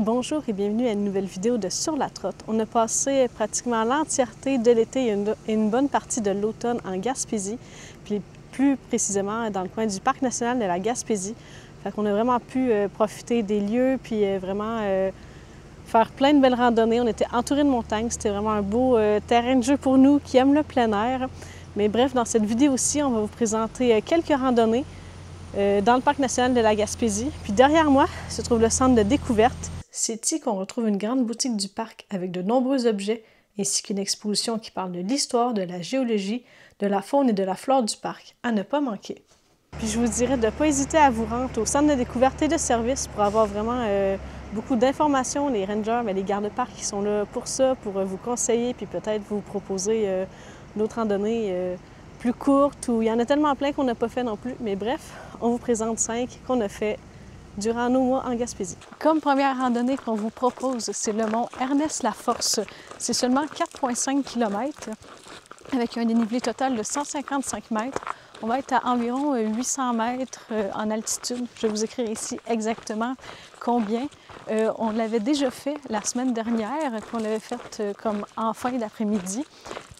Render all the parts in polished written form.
Bonjour et bienvenue à une nouvelle vidéo de Sur la Trotte. On a passé pratiquement l'entièreté de l'été et une bonne partie de l'automne en Gaspésie, puis plus précisément dans le coin du Parc national de la Gaspésie. Fait qu'on a vraiment pu profiter des lieux, puis vraiment faire plein de belles randonnées. On était entouré de montagnes, c'était vraiment un beau terrain de jeu pour nous qui aiment le plein air. Mais bref, dans cette vidéo-ci, on va vous présenter quelques randonnées dans le Parc national de la Gaspésie. Puis derrière moi se trouve le centre de découverte. C'est ici qu'on retrouve une grande boutique du parc avec de nombreux objets, ainsi qu'une exposition qui parle de l'histoire, de la géologie, de la faune et de la flore du parc, à ne pas manquer. Puis je vous dirais de ne pas hésiter à vous rendre au centre de découverte et de service pour avoir vraiment beaucoup d'informations. Les rangers, les gardes-parcs qui sont là pour ça, pour vous conseiller, puis peut-être vous proposer d'autres randonnées plus courtes, où il y en a tellement plein qu'on n'a pas fait non plus. Mais bref, on vous présente 5 qu'on a fait durant nos mois en Gaspésie. Comme première randonnée qu'on vous propose, c'est le mont Ernest-Laforce. C'est seulement 4,5 km avec un dénivelé total de 155 mètres. On va être à environ 800 mètres en altitude. Je vais vous écrire ici exactement combien. On l'avait déjà fait la semaine dernière, qu'on l'avait fait comme en fin d'après-midi.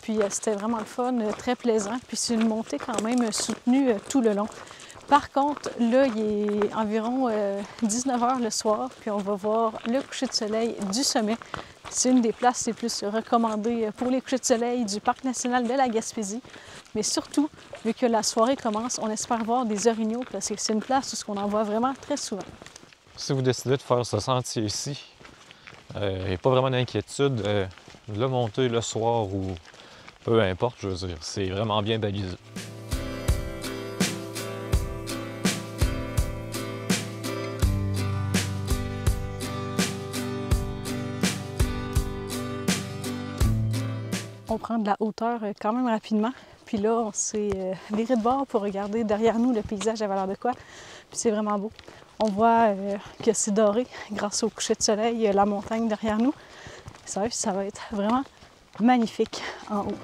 Puis c'était vraiment le fun, très plaisant. Puis c'est une montée quand même soutenue tout le long. Par contre, là, il est environ 19 h le soir, puis on va voir le coucher de soleil du sommet. C'est une des places les plus recommandées pour les couchers de soleil du Parc national de la Gaspésie. Mais surtout, vu que la soirée commence, on espère voir des orignaux parce que c'est une place où on en voit vraiment très souvent. Si vous décidez de faire ce sentier-ci, il n'y a pas vraiment d'inquiétude. Le monter le soir ou peu importe, je veux dire, c'est vraiment bien balisé. On prend de la hauteur quand même rapidement. Puis là, on s'est viré de bord pour regarder derrière nous le paysage à valeur de quoi. Puis c'est vraiment beau. On voit que c'est doré grâce au coucher de soleil, la montagne derrière nous. Ça va être vraiment magnifique en haut.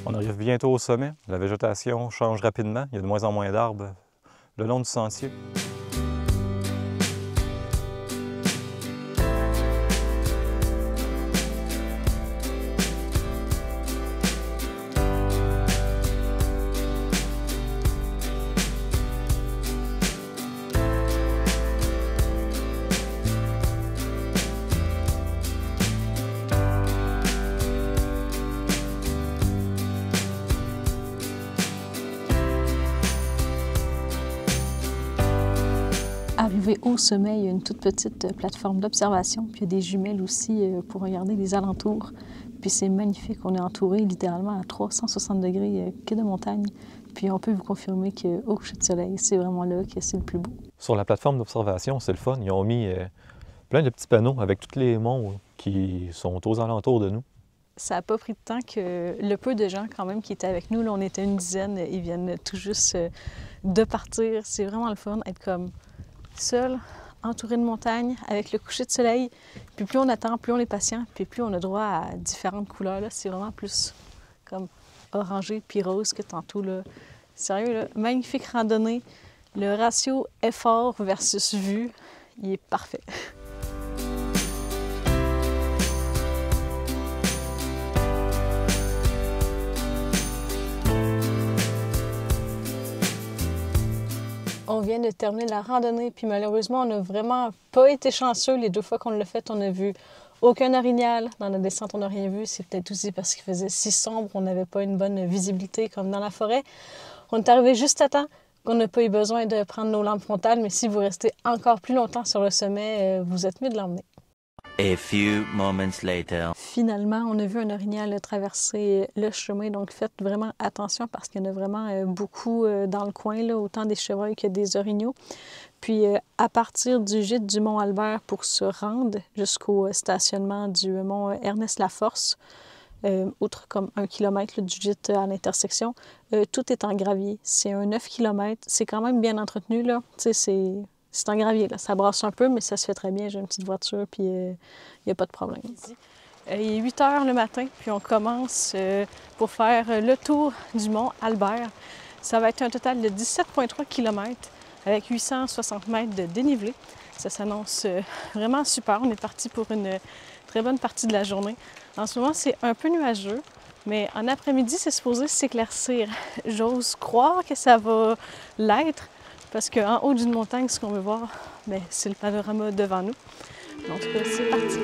On arrive bientôt au sommet. La végétation change rapidement. Il y a de moins en moins d'arbres le long du sentier. Arrivé au sommet, il y a une toute petite plateforme d'observation, puis il y a des jumelles aussi pour regarder les alentours. Puis c'est magnifique, on est entouré littéralement à 360 degrés que de montagne. Puis on peut vous confirmer qu'au coucher de soleil, c'est vraiment là que c'est le plus beau. Sur la plateforme d'observation, c'est le fun. Ils ont mis plein de petits panneaux avec tous les monts qui sont aux alentours de nous. Ça n'a pas pris de temps que le peu de gens quand même qui étaient avec nous, là, on était une dizaine, ils viennent tout juste de partir. C'est vraiment le fun, être comme seul, entouré de montagnes, avec le coucher de soleil. Puis plus on attend, plus on est patient, puis plus on a droit à différentes couleurs. C'est vraiment plus comme orangé puis rose que tantôt. Là. Sérieux, là, magnifique randonnée. Le ratio effort versus vue, il est parfait. On vient de terminer la randonnée, puis malheureusement, on n'a vraiment pas été chanceux. Les 2 fois qu'on l'a fait, on n'a vu aucun orignal. Dans la descente, on n'a rien vu. C'est peut-être aussi parce qu'il faisait si sombre, on n'avait pas une bonne visibilité comme dans la forêt. On est arrivé juste à temps qu'on n'a pas eu besoin de prendre nos lampes frontales, mais si vous restez encore plus longtemps sur le sommet, vous êtes mieux de l'emmener. A few moments later. Finalement, on a vu un orignal traverser le chemin, donc faites vraiment attention parce qu'il y en a vraiment beaucoup dans le coin, là, autant des chevreuils que des orignaux. Puis à partir du gîte du mont Albert pour se rendre jusqu'au stationnement du mont Ernest-Laforce, outre comme 1 km du gîte à l'intersection, tout est en gravier. C'est un 9 km, c'est quand même bien entretenu, là. Tu sais, c'est en gravier, là. Ça brasse un peu, mais ça se fait très bien. J'ai une petite voiture, puis il n'y a pas de problème. Il est 8 h le matin, puis on commence pour faire le tour du mont Albert. Ça va être un total de 17,3 km avec 860 mètres de dénivelé. Ça s'annonce vraiment super. On est parti pour une très bonne partie de la journée. En ce moment, c'est un peu nuageux, mais en après-midi, c'est supposé s'éclaircir. J'ose croire que ça va l'être, parce qu'en haut d'une montagne, ce qu'on veut voir, bien, c'est le panorama devant nous. En tout cas, c'est parti!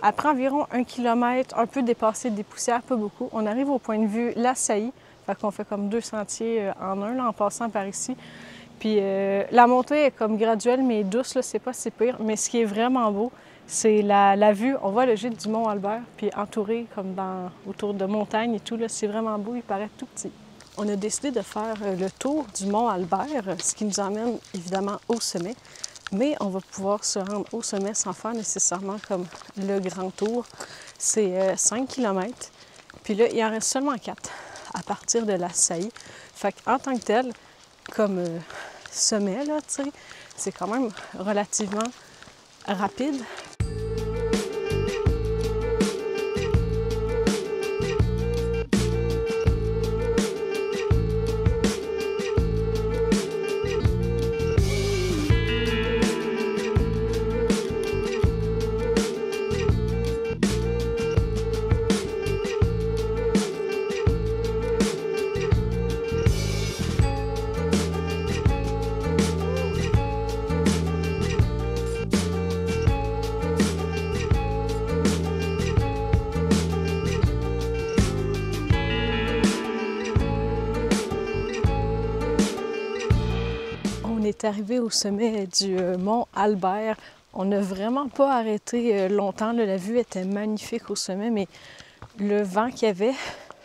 Après environ 1 kilomètre, un peu dépassé des poussières, pas beaucoup, on arrive au point de vue La Saillie. Fait qu'on fait comme 2 sentiers en un, là, en passant par ici. Puis la montée est comme graduelle, mais douce, là, c'est pas si pire. Mais ce qui est vraiment beau, c'est la vue. On voit le gîte du Mont Albert, puis entouré comme autour de montagnes et tout. Là, c'est vraiment beau, il paraît tout petit. On a décidé de faire le tour du Mont Albert, ce qui nous emmène évidemment au sommet. Mais on va pouvoir se rendre au sommet sans faire nécessairement comme le grand tour. C'est 5 km. Puis là, il en reste seulement 4 à partir de La Saillie. Fait qu'en tant que tel, comme sommet, là, tu sais, c'est quand même relativement rapide. On est arrivé au sommet du Mont Albert. On n'a vraiment pas arrêté longtemps. Là, la vue était magnifique au sommet, mais le vent qu'il y avait,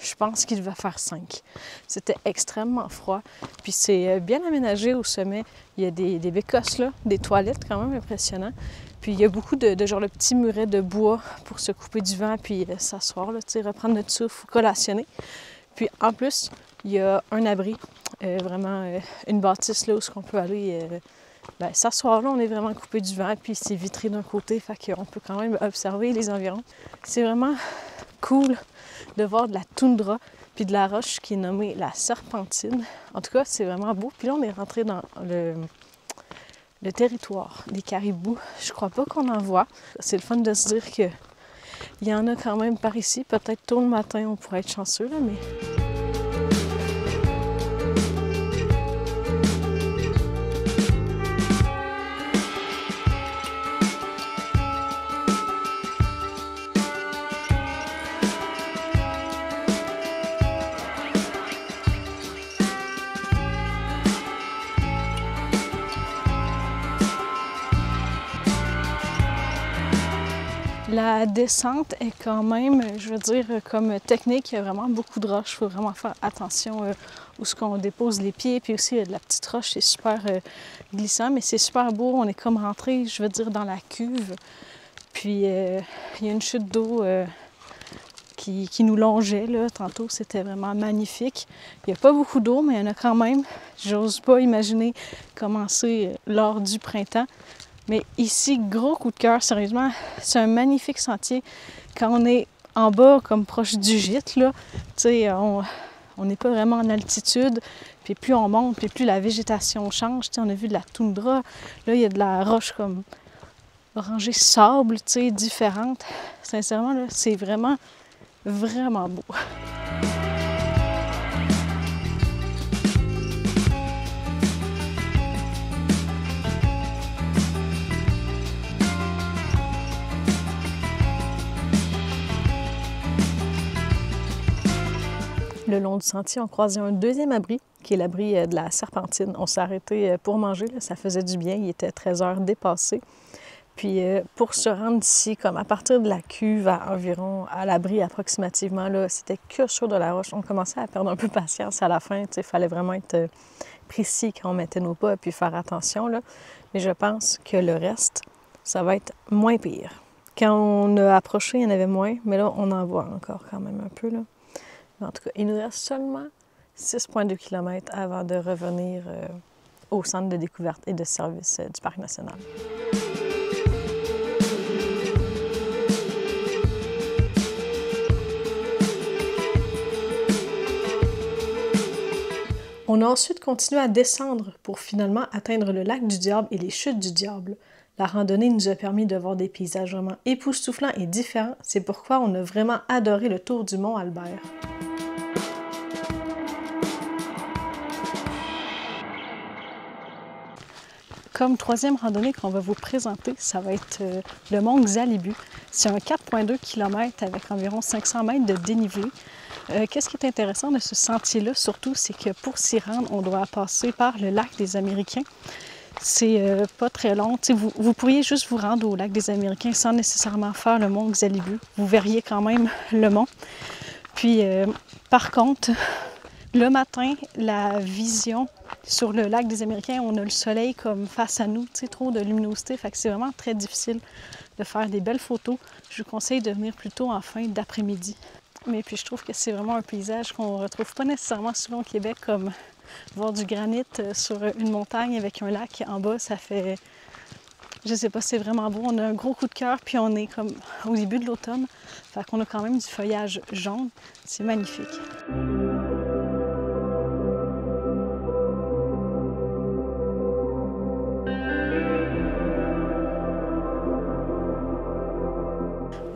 je pense qu'il va faire 5. C'était extrêmement froid. Puis c'est bien aménagé au sommet. Il y a des bécosses là, des toilettes quand même impressionnant. Puis il y a beaucoup de genre de petits murets de bois pour se couper du vent puis s'asseoir, là, reprendre notre souffle, collationner. Puis en plus, il y a un abri, vraiment une bâtisse là où on peut aller s'asseoir. Là, on est vraiment coupé du vent, puis c'est vitré d'un côté, fait qu'on peut quand même observer les environs. C'est vraiment cool de voir de la toundra, puis de la roche qui est nommée la Serpentine. En tout cas, c'est vraiment beau. Puis là, on est rentré dans le territoire des caribous. Je crois pas qu'on en voit. C'est le fun de se dire qu'il y en a quand même par ici. Peut-être tôt le matin, on pourrait être chanceux, là, mais... La descente est quand même, je veux dire, comme technique, il y a vraiment beaucoup de roches. Il faut vraiment faire attention où est-ce qu'on dépose les pieds. Puis aussi, il y a de la petite roche, c'est super glissant, mais c'est super beau. On est comme rentré, je veux dire, dans la cuve. Puis il y a une chute d'eau qui nous longeait, là. Tantôt, c'était vraiment magnifique. Il n'y a pas beaucoup d'eau, mais il y en a quand même. J'ose pas imaginer commencer lors du printemps. Mais ici, gros coup de cœur, sérieusement, c'est un magnifique sentier. Quand on est en bas, comme proche du gîte, là, tu sais, on n'est pas vraiment en altitude. Puis plus on monte, puis plus la végétation change. Tu sais, on a vu de la toundra. Là, il y a de la roche comme orangée sable, tu sais, différente. Sincèrement, là, c'est vraiment, vraiment beau. Le long du sentier, on croisait un deuxième abri, qui est l'abri de la Serpentine. On s'est arrêté pour manger, là, ça faisait du bien, il était 13h dépassé. Puis pour se rendre ici, comme à partir de la cuve à l'abri approximativement, là, c'était que sur de la roche. On commençait à perdre un peu patience à la fin, il fallait vraiment être précis quand on mettait nos pas et puis faire attention, là. Mais je pense que le reste, ça va être moins pire. Quand on a approché, il y en avait moins, mais là, on en voit encore quand même un peu, là. En tout cas, il nous reste seulement 6,2 km avant de revenir au centre de découverte et de service du Parc national. On a ensuite continué à descendre pour finalement atteindre le lac du Diable et les chutes du Diable. La randonnée nous a permis de voir des paysages vraiment époustouflants et différents, c'est pourquoi on a vraiment adoré le tour du mont Albert. Comme troisième randonnée qu'on va vous présenter, ça va être le mont Xalibu. C'est un 4,2 km avec environ 500 mètres de dénivelé. Qu'est-ce qui est intéressant de ce sentier-là, surtout, c'est que pour s'y rendre, on doit passer par le lac des Américains. C'est pas très long. Vous pourriez juste vous rendre au lac des Américains sans nécessairement faire le mont Xalibu. Vous verriez quand même le mont. Puis, par contre, le matin, la vision sur le lac des Américains, on a le soleil comme face à nous, trop de luminosité, fait que c'est vraiment très difficile de faire des belles photos. Je vous conseille de venir plutôt en fin d'après-midi. Mais puis je trouve que c'est vraiment un paysage qu'on retrouve pas nécessairement souvent au Québec, comme voir du granit sur une montagne avec un lac en bas, ça fait... Je sais pas, c'est vraiment beau. On a un gros coup de cœur, puis on est comme au début de l'automne, fait qu'on a quand même du feuillage jaune. C'est magnifique.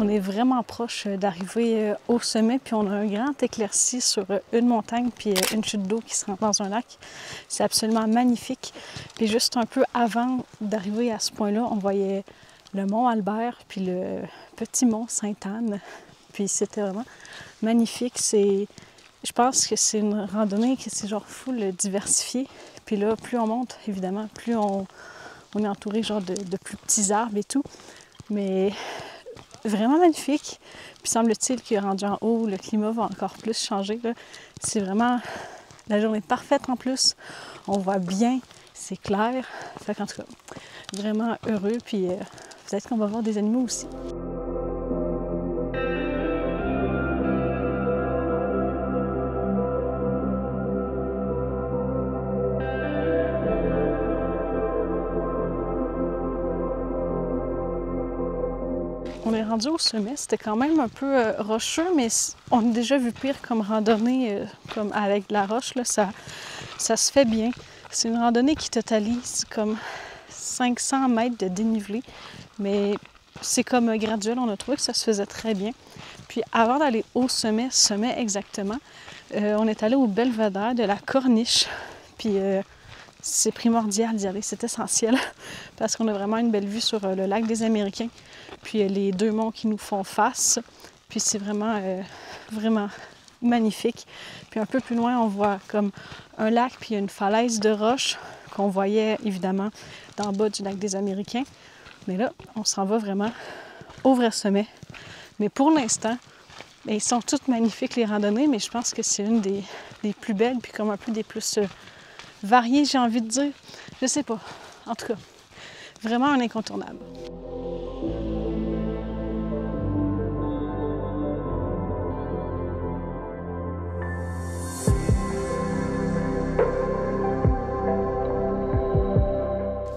On est vraiment proche d'arriver au sommet, puis on a un grand éclairci sur une montagne, puis une chute d'eau qui se rend dans un lac. C'est absolument magnifique. Puis juste un peu avant d'arriver à ce point-là, on voyait le mont Albert, puis le petit mont Sainte-Anne. Puis c'était vraiment magnifique. Je pense que c'est une randonnée qui c'est genre full diversifiée. Puis là, plus on monte, évidemment, plus on est entouré genre de plus petits arbres et tout. Mais vraiment magnifique. Puis semble-t-il que rendu en haut, le climat va encore plus changer. C'est vraiment la journée parfaite en plus. On voit bien, c'est clair. Fait qu'en tout cas, vraiment heureux. Puis peut-être qu'on va voir des animaux aussi. On est rendu au sommet, c'était quand même un peu rocheux, mais on a déjà vu pire comme randonnée, comme avec de la roche, là, ça se fait bien. C'est une randonnée qui totalise comme 500 mètres de dénivelé, mais c'est comme graduel, on a trouvé que ça se faisait très bien. Puis avant d'aller au sommet exactement, on est allé au belvédère de la Corniche, puis c'est primordial d'y aller, c'est essentiel, parce qu'on a vraiment une belle vue sur le lac des Américains. Puis les deux monts qui nous font face. Puis c'est vraiment, vraiment magnifique. Puis un peu plus loin, on voit comme un lac puis une falaise de roches qu'on voyait évidemment d'en bas du lac des Américains. Mais là, on s'en va vraiment au vrai sommet. Mais pour l'instant, ils sont toutes magnifiques les randonnées, mais je pense que c'est une des plus belles puis comme un peu des plus variées, j'ai envie de dire. Je sais pas. En tout cas, vraiment un incontournable.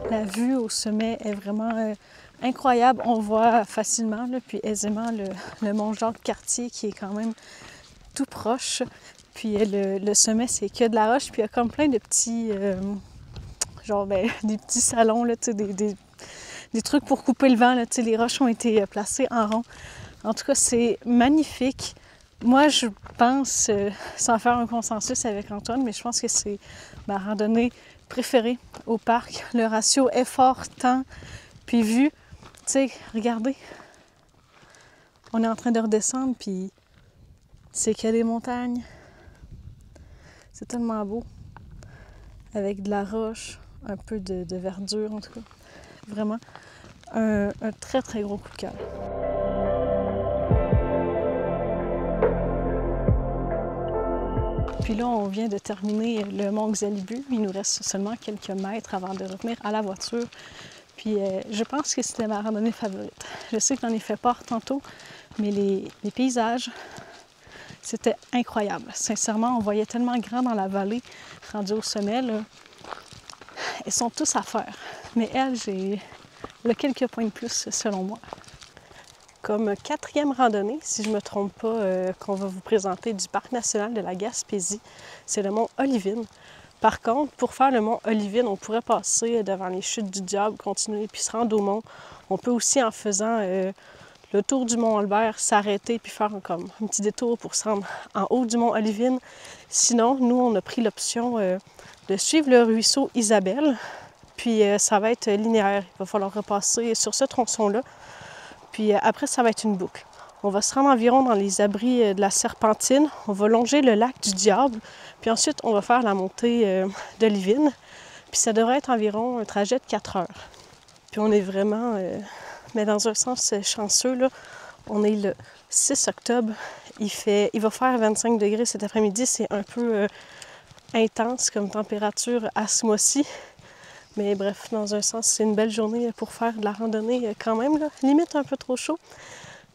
La vue au sommet est vraiment incroyable. On voit facilement, là, puis aisément, le mont Jacques-Cartier qui est quand même tout proche. Puis le sommet, c'est que de la roche. Puis il y a comme plein de petits, des petits salons, là, des trucs pour couper le vent. Là, les roches ont été placées en rond. En tout cas, c'est magnifique. Moi, je pense, sans faire un consensus avec Antoine, mais je pense que c'est ma randonnée préférée au parc. Le ratio effort-temps, puis vue. Tu sais, regardez, on est en train de redescendre, puis c'est qu'il y a des montagnes. C'est tellement beau. Avec de la roche, un peu de verdure, en tout cas. Vraiment, un très, très gros coup de cœur. Puis là, on vient de terminer le mont Xalibu. Il nous reste seulement quelques mètres avant de revenir à la voiture. Puis je pense que c'était ma randonnée favorite. Je sais que j'en ai fait part tantôt, mais les paysages, c'était incroyable. Sincèrement, on voyait tellement grand dans la vallée, rendu au sommet, là. Ils sont tous à faire. Mais elle, j'ai quelques points de plus, selon moi. Comme quatrième randonnée, si je ne me trompe pas, qu'on va vous présenter du Parc national de la Gaspésie, c'est le mont Olivine. Par contre, pour faire le mont Olivine, on pourrait passer devant les chutes du Diable, continuer puis se rendre au mont. On peut aussi, en faisant le tour du mont Albert, s'arrêter puis faire comme un petit détour pour se rendre en haut du mont Olivine. Sinon, nous, on a pris l'option de suivre le ruisseau Isabelle. Puis ça va être linéaire. Il va falloir repasser sur ce tronçon-là. Puis après, ça va être une boucle. On va se rendre environ dans les abris de la Serpentine. On va longer le lac du Diable. Puis ensuite, on va faire la montée d'Olivine. Puis ça devrait être environ un trajet de 4 heures. Puis on est vraiment, mais dans un sens chanceux, là. On est le 6 octobre. Il va faire 25 degrés cet après-midi. C'est un peu intense comme température à ce mois-ci. Mais bref, dans un sens, c'est une belle journée pour faire de la randonnée quand même, là. Limite un peu trop chaud.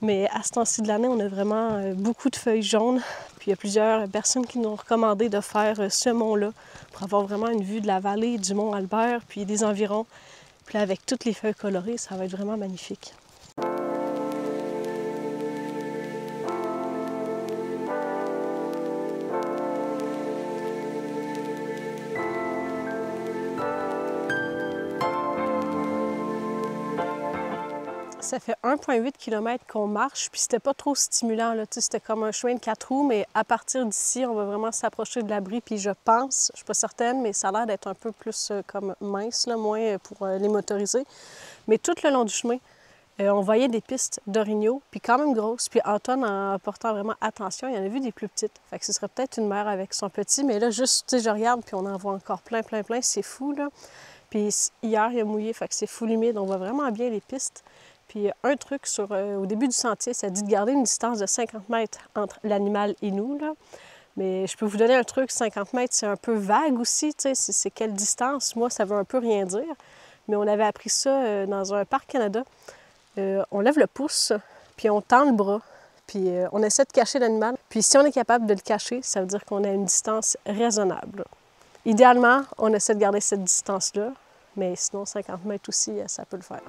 Mais à ce temps-ci de l'année, on a vraiment beaucoup de feuilles jaunes. Puis il y a plusieurs personnes qui nous ont recommandé de faire ce mont-là pour avoir vraiment une vue de la vallée, du mont Albert, puis des environs. Puis là, avec toutes les feuilles colorées, ça va être vraiment magnifique. Ça fait 1,8 km qu'on marche, puis c'était pas trop stimulant, là. C'était comme un chemin de 4 roues, mais à partir d'ici, on va vraiment s'approcher de l'abri, puis je pense, je suis pas certaine, mais ça a l'air d'être un peu plus comme mince, là, moins pour les motorisés. Mais tout le long du chemin, on voyait des pistes d'orignaux, puis quand même grosses, puis Antoine, en portant vraiment attention, il en a vu des plus petites. Fait que ce serait peut-être une mère avec son petit, mais là, juste, tu sais, je regarde, puis on en voit encore plein, c'est fou, là. Puis hier, il a mouillé, fait que c'est full humide, on voit vraiment bien les pistes. Puis un truc au début du sentier, ça dit de garder une distance de 50 mètres entre l'animal et nous, là. Mais je peux vous donner un truc, 50 mètres, c'est un peu vague aussi, tu sais, c'est quelle distance? Moi, ça veut un peu rien dire. Mais on avait appris ça dans un parc Canada. On lève le pouce, puis on tend le bras, puis on essaie de cacher l'animal. Puis si on est capable de le cacher, ça veut dire qu'on a une distance raisonnable. Idéalement, on essaie de garder cette distance-là, mais sinon 50 mètres aussi, ça peut le faire.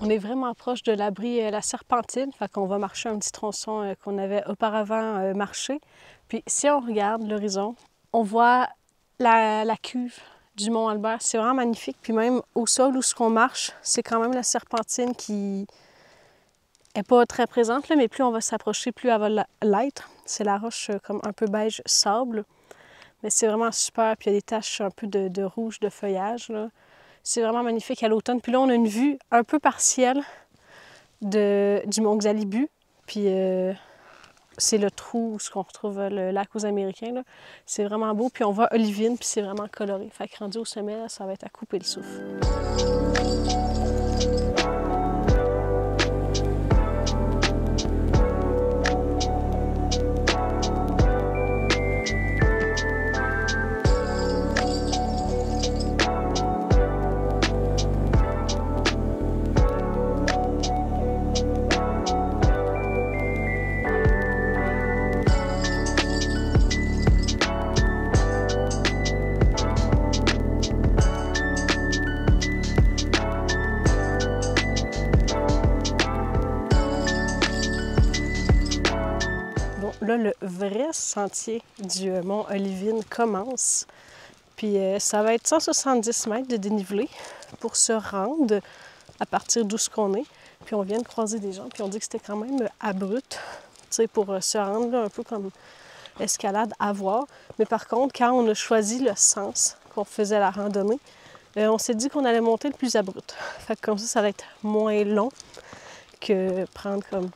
On est vraiment proche de l'abri La Serpentine, fait qu'on va marcher un petit tronçon qu'on avait auparavant marché. Puis si on regarde l'horizon, on voit la cuve du mont Albert. C'est vraiment magnifique. Puis même au sol où on marche, c'est quand même la Serpentine qui n'est pas très présente, là, mais plus on va s'approcher, plus elle va l'être. C'est la roche comme un peu beige sable. Mais c'est vraiment super. Puis il y a des taches un peu de rouge de feuillage, là. C'est vraiment magnifique à l'automne. Puis là, on a une vue un peu partielle du mont Xalibu. Puis c'est le trou où on retrouve le lac aux Américains. C'est vraiment beau. Puis on voit Olivine, puis c'est vraiment coloré. Fait que rendu au sommet, là, ça va être à couper le souffle. Là, le vrai sentier du mont Olivine commence. Puis ça va être 170 mètres de dénivelé pour se rendre à partir d'où on est. Puis on vient de croiser des gens, puis on dit que c'était quand même abrupt, tu sais, pour se rendre, là, un peu comme escalade à voir. Mais par contre, quand on a choisi le sens qu'on faisait la randonnée, on s'est dit qu'on allait monter le plus abrupt. Fait que comme ça va être moins long que prendre comme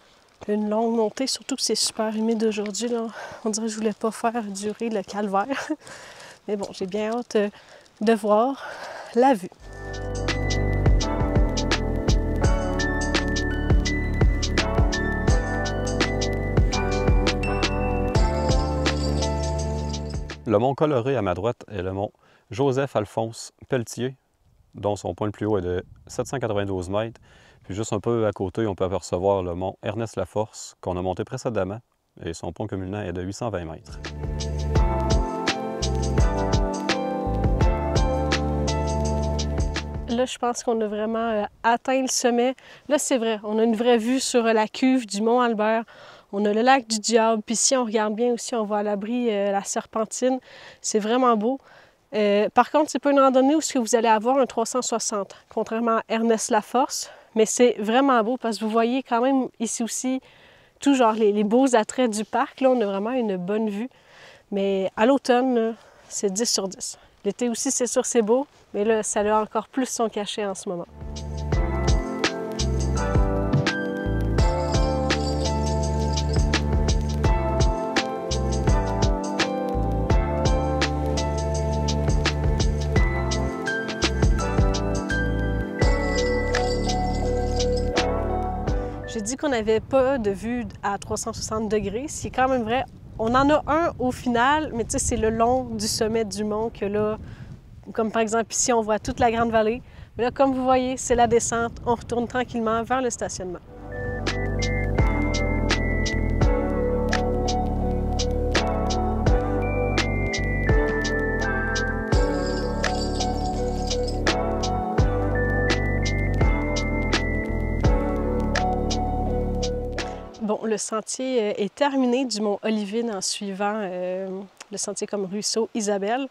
une longue montée, surtout que c'est super humide aujourd'hui, là. On dirait que je voulais pas faire durer le calvaire. Mais bon, j'ai bien hâte de voir la vue. Le mont Coloré à ma droite est le mont Joseph-Alphonse Pelletier, dont son point le plus haut est de 792 mètres. Puis juste un peu à côté, on peut apercevoir le mont Ernest-Laforce, qu'on a monté précédemment, et son point culminant est de 820 mètres. Là, je pense qu'on a vraiment atteint le sommet. Là, c'est vrai, on a une vraie vue sur la cuve du Mont Albert. On a le lac du Diable. Puis si on regarde bien aussi, on voit à l'abri la Serpentine. C'est vraiment beau. Par contre, c'est pas une randonnée où vous allez avoir un 360, contrairement à Ernest Laforce. Mais c'est vraiment beau parce que vous voyez quand même ici aussi tout genre les beaux attraits du parc. Là, on a vraiment une bonne vue. Mais à l'automne, c'est 10 sur 10. L'été aussi, c'est sûr, c'est beau. Mais là, ça a encore plus son cachet en ce moment. J'ai dit qu'on n'avait pas de vue à 360 degrés, ce qui est quand même vrai. On en a un au final, mais tu sais, c'est le long du sommet du mont que là, comme par exemple ici, on voit toute la Grande Vallée. Mais là, comme vous voyez, c'est la descente. On retourne tranquillement vers le stationnement. Bon, le sentier est terminé du mont Olivine en suivant le sentier comme ruisseau Isabelle.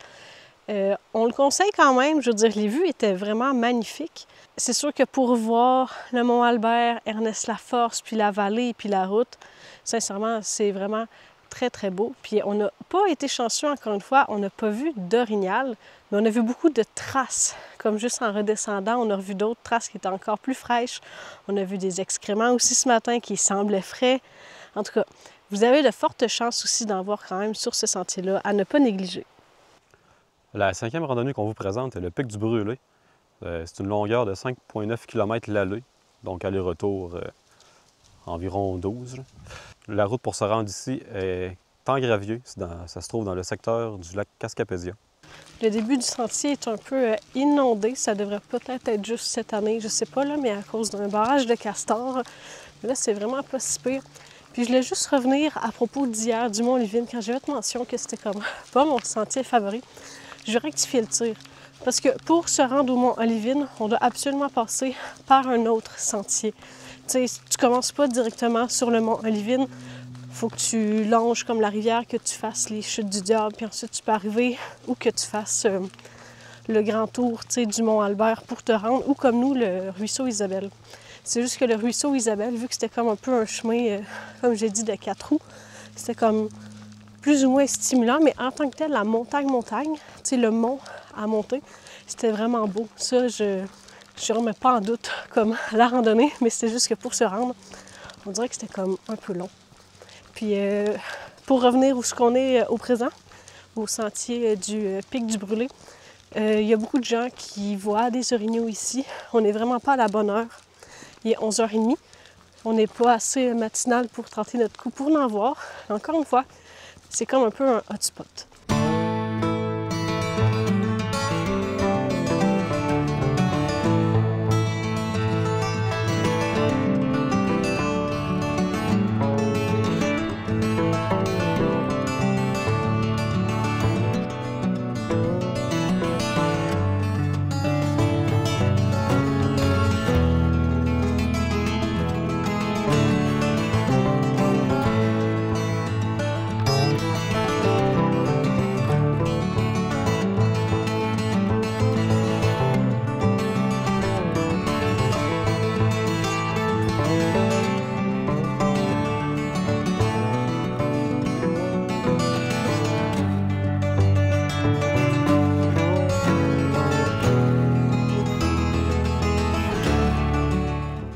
On le conseille quand même, je veux dire, les vues étaient vraiment magnifiques. C'est sûr que pour voir le mont Albert, Ernest Laforce, puis la vallée, puis la route, sincèrement, c'est vraiment très, très beau. Puis on n'a pas été chanceux, encore une fois, on n'a pas vu d'orignal, mais on a vu beaucoup de traces. Comme juste en redescendant, on a revu d'autres traces qui étaient encore plus fraîches. On a vu des excréments aussi ce matin qui semblaient frais. En tout cas, vous avez de fortes chances aussi d'en voir quand même sur ce sentier-là, à ne pas négliger. La 5e randonnée qu'on vous présente est le pic du Brûlé. C'est une longueur de 5,9 km l'aller, donc aller-retour environ 12. La route pour se rendre ici est en gravier. Ça se trouve dans le secteur du lac Cascapédia. Le début du sentier est un peu inondé. Ça devrait peut-être être juste cette année, je sais pas, là, mais à cause d'un barrage de castors. Mais là, c'est vraiment pas si pire. Puis je voulais juste revenir à propos d'hier, du Mont Olivine, quand j'ai fait mention que c'était comme pas mon sentier favori. Je vais rectifier le tir. Parce que pour se rendre au Mont Olivine, on doit absolument passer par un autre sentier. Tu sais, tu commences pas directement sur le Mont Olivine. Il faut que tu longes comme la rivière, que tu fasses les chutes du Diable, puis ensuite tu peux arriver, ou que tu fasses le grand tour du Mont Albert pour te rendre, ou comme nous, le ruisseau Isabelle. C'est juste que le ruisseau Isabelle, vu que c'était comme un peu un chemin, comme j'ai dit, de 4 roues, c'était comme plus ou moins stimulant, mais en tant que tel, la montagne, le mont à monter, c'était vraiment beau. Ça, je ne remets pas en doute comme la randonnée, mais c'était juste que pour se rendre, on dirait que c'était comme un peu long. Puis pour revenir où ce qu'on est au présent, au sentier du pic du Brûlé, il y a beaucoup de gens qui voient des orignaux ici. On n'est vraiment pas à la bonne heure. Il est 11h30. On n'est pas assez matinal pour tenter notre coup pour en voir. Encore une fois, c'est comme un peu un hotspot.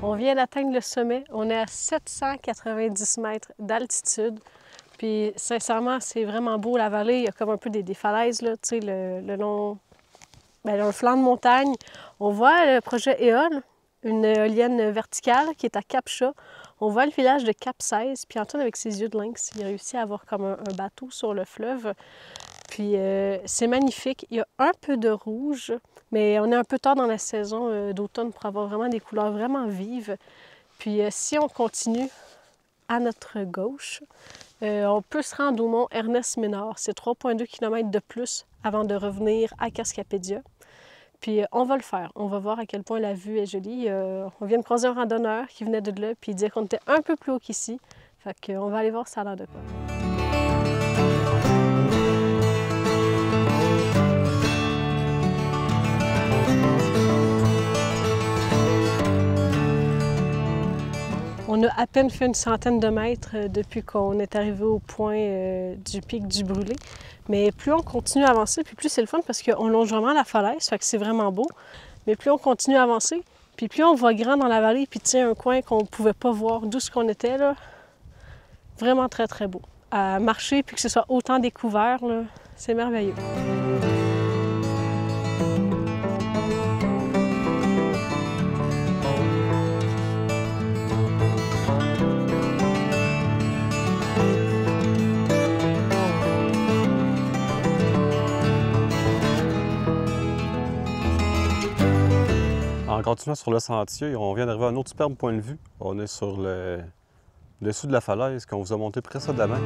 On vient d'atteindre le sommet. On est à 790 mètres d'altitude. Puis sincèrement, c'est vraiment beau la vallée. Il y a comme un peu des falaises là, tu sais, le long, un flanc de montagne. On voit le projet Éole, une éolienne verticale qui est à Cap-Chat. On voit le village de Cap-16. Puis Antoine, avec ses yeux de lynx, il a réussi à avoir comme un bateau sur le fleuve. Puis c'est magnifique. Il y a un peu de rouge, mais on est un peu tard dans la saison d'automne pour avoir vraiment des couleurs vraiment vives. Puis si on continue à notre gauche, on peut se rendre au mont Ernest Ménard. C'est 3,2 km de plus avant de revenir à Cascapédia. Puis on va le faire. On va voir à quel point la vue est jolie. On vient de croiser un randonneur qui venait de là, puis il disait qu'on était un peu plus haut qu'ici. Fait qu'on va aller voir ça a l'air de quoi. On a à peine fait une centaine de mètres depuis qu'on est arrivé au point du pic du Brûlé. Mais plus on continue à avancer, puis plus c'est le fun parce qu'on longe vraiment la falaise, fait que c'est vraiment beau. Mais plus on continue à avancer, puis plus on voit grand dans la vallée, puis tiens un coin qu'on ne pouvait pas voir d'où ce qu'on était, là. Vraiment très, très beau. À marcher, puis que ce soit autant découvert, là, c'est merveilleux. En continuant sur le sentier, on vient d'arriver à un autre superbe point de vue. On est sur le dessus de la falaise qu'on vous a monté précédemment.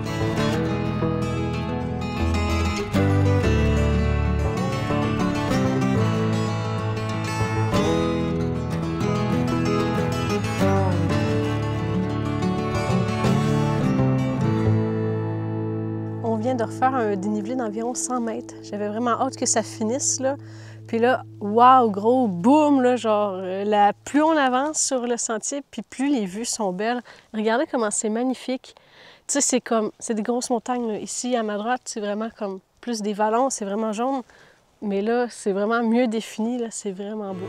On vient de refaire un dénivelé d'environ 100 mètres. J'avais vraiment hâte que ça finisse, là. Puis là, waouh, gros boom, là, genre, plus on avance sur le sentier, puis plus les vues sont belles. Regardez comment c'est magnifique. Tu sais, c'est des grosses montagnes, là. Ici, à ma droite, c'est vraiment comme plus des vallons, c'est vraiment jaune. Mais là, c'est vraiment mieux défini, là, c'est vraiment beau.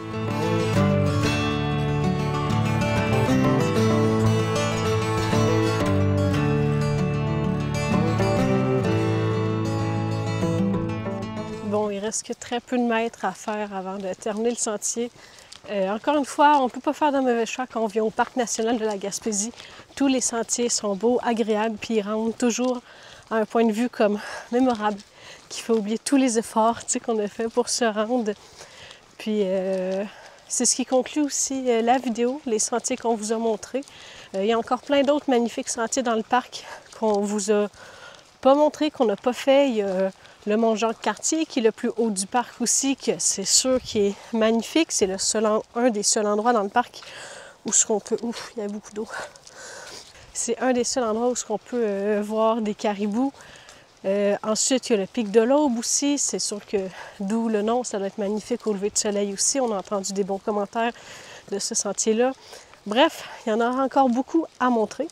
Bon, il reste que très peu de mètres à faire avant de terminer le sentier. Encore une fois, on ne peut pas faire de mauvais choix quand on vient au Parc national de la Gaspésie. Tous les sentiers sont beaux, agréables, puis ils rendent toujours à un point de vue comme mémorable, qui fait oublier tous les efforts qu'on a fait pour se rendre. Puis c'est ce qui conclut aussi la vidéo, les sentiers qu'on vous a montrés. Il y a encore plein d'autres magnifiques sentiers dans le parc qu'on vous a pas montrés, qu'on n'a pas fait. Il y a le mont Jacques-Cartier, qui est le plus haut du parc aussi, que c'est sûr qui est magnifique. C'est un des seuls endroits dans le parc où on peut... Ouf, il y a beaucoup d'eau. C'est un des seuls endroits où on peut voir des caribous. Ensuite, il y a le pic de l'Aube aussi. C'est sûr que, d'où le nom, ça doit être magnifique au lever de soleil aussi. On a entendu des bons commentaires de ce sentier-là. Bref, il y en aura encore beaucoup à montrer.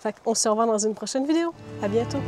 Fait qu'on se revoit dans une prochaine vidéo. À bientôt!